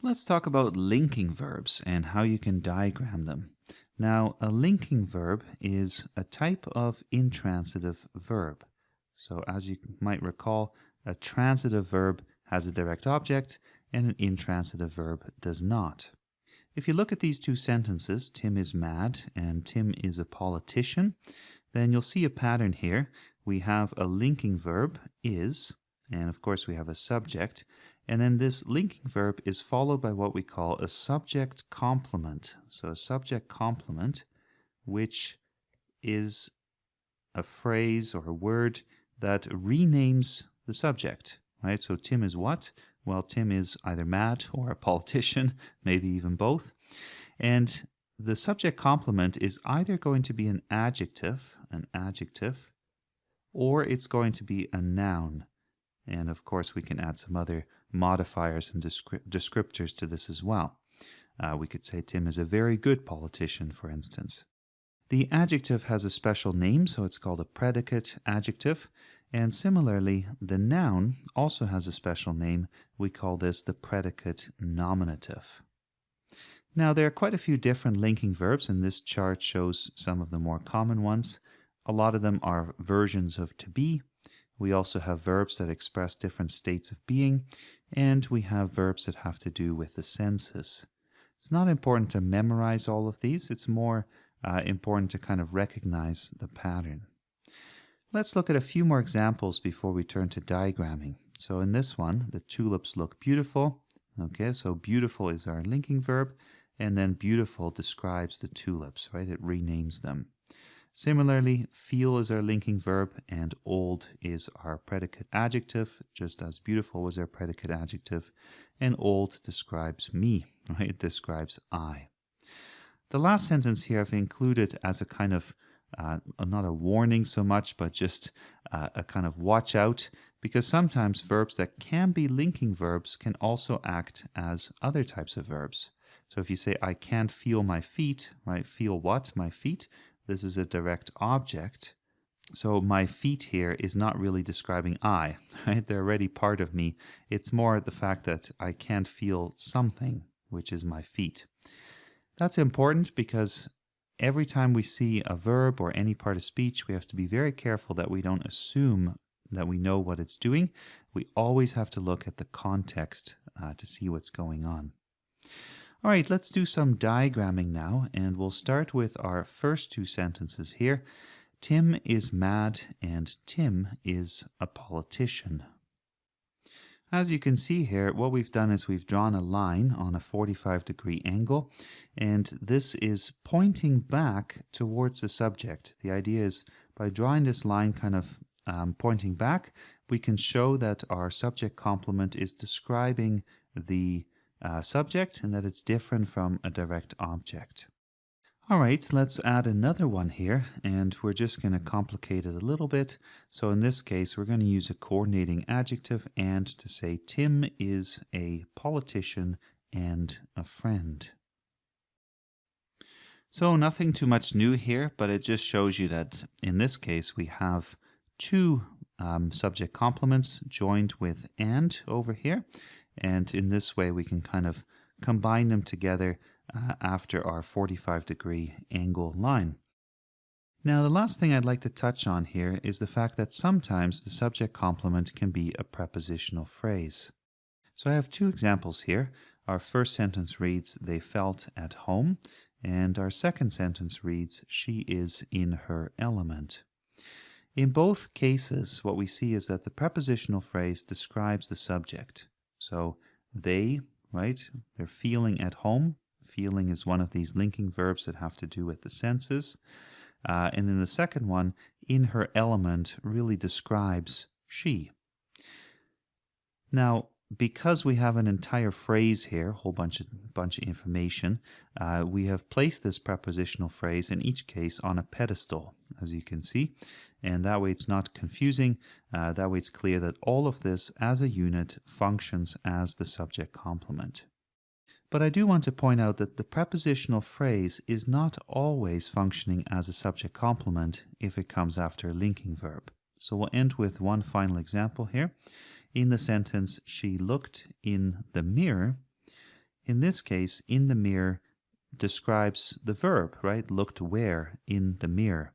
Let's talk about linking verbs and how you can diagram them. Now, a linking verb is a type of intransitive verb. So as you might recall, a transitive verb has a direct object and an intransitive verb does not. If you look at these two sentences, Tim is mad and Tim is a politician, then you'll see a pattern here. We have a linking verb, is, and of course we have a subject. And then this linking verb is followed by what we call a subject complement. So a subject complement, which is a phrase or a word that renames the subject, right? So Tim is what? Well, Tim is either mad or a politician, maybe even both. And the subject complement is either going to be an adjective, or it's going to be a noun. And of course, we can add some other modifiers and descriptors to this as well. We could say Tim is a very good politician, for instance. The adjective has a special name, so it's called a predicate adjective. And similarly, the noun also has a special name. We call this the predicate nominative. Now, there are quite a few different linking verbs, and this chart shows some of the more common ones. A lot of them are versions of to be. We also have verbs that express different states of being, and we have verbs that have to do with the senses. It's not important to memorize all of these. It's more important to kind of recognize the pattern. Let's look at a few more examples before we turn to diagramming. So in this one, the tulips look beautiful. Okay, so beautiful is our linking verb, and then beautiful describes the tulips, right? It renames them. Similarly, feel is our linking verb and old is our predicate adjective, just as beautiful was our predicate adjective, and old describes me, right? It describes I. The last sentence here I've included as a kind of, not a warning so much, but just a kind of watch out, because sometimes verbs that can be linking verbs can also act as other types of verbs. So if you say, I can't feel my feet, right? Feel what? My feet. This is a direct object. So my feet here is not really describing I, right? They're already part of me. It's more the fact that I can't feel something, which is my feet. That's important because every time we see a verb or any part of speech, we have to be very careful that we don't assume that we know what it's doing. We always have to look at the context to see what's going on. All right, let's do some diagramming now, and we'll start with our first two sentences here. Tim is mad and Tim is a politician. As you can see here, what we've done is we've drawn a line on a 45-degree angle, and this is pointing back towards the subject. The idea is by drawing this line kind of pointing back, we can show that our subject complement is describing the subject and that it's different from a direct object. All right, let's add another one here, and we're just going to complicate it a little bit. So in this case, we're going to use a coordinating adjective and to say Tim is a politician and a friend. So nothing too much new here, but it just shows you that in this case we have two subject complements joined with and over here. And in this way, we can kind of combine them together after our 45-degree angle line. Now, the last thing I'd like to touch on here is the fact that sometimes the subject complement can be a prepositional phrase. So I have two examples here. Our first sentence reads, they felt at home, and our second sentence reads, she is in her element. In both cases, what we see is that the prepositional phrase describes the subject. So they, right, they're feeling at home. Feeling is one of these linking verbs that have to do with the senses. And then the second one, in her element, really describes she. Now, because we have an entire phrase here, a whole bunch of information, we have placed this prepositional phrase in each case on a pedestal, as you can see. And that way it's not confusing. That way it's clear that all of this as a unit functions as the subject complement. But I do want to point out that the prepositional phrase is not always functioning as a subject complement if it comes after a linking verb. So we'll end with one final example here. In the sentence, she looked in the mirror, in this case, in the mirror describes the verb, right? Looked where? In the mirror.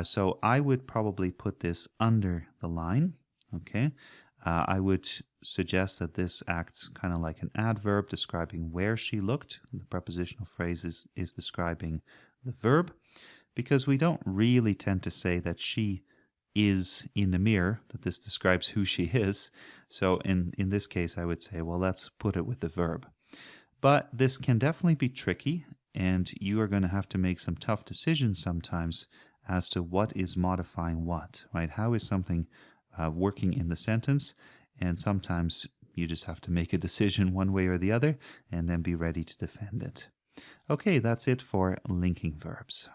So I would probably put this under the line, okay? I would suggest that this acts kind of like an adverb describing where she looked. The prepositional phrase is describing the verb, because we don't really tend to say that she is in the mirror, that this describes who she is. So in this case, I would say, well, let's put it with the verb. But this can definitely be tricky, and you are going to have to make some tough decisions sometimes as to what is modifying what, right? How is something working in the sentence? And sometimes you just have to make a decision one way or the other and then be ready to defend it. Okay, that's it for linking verbs.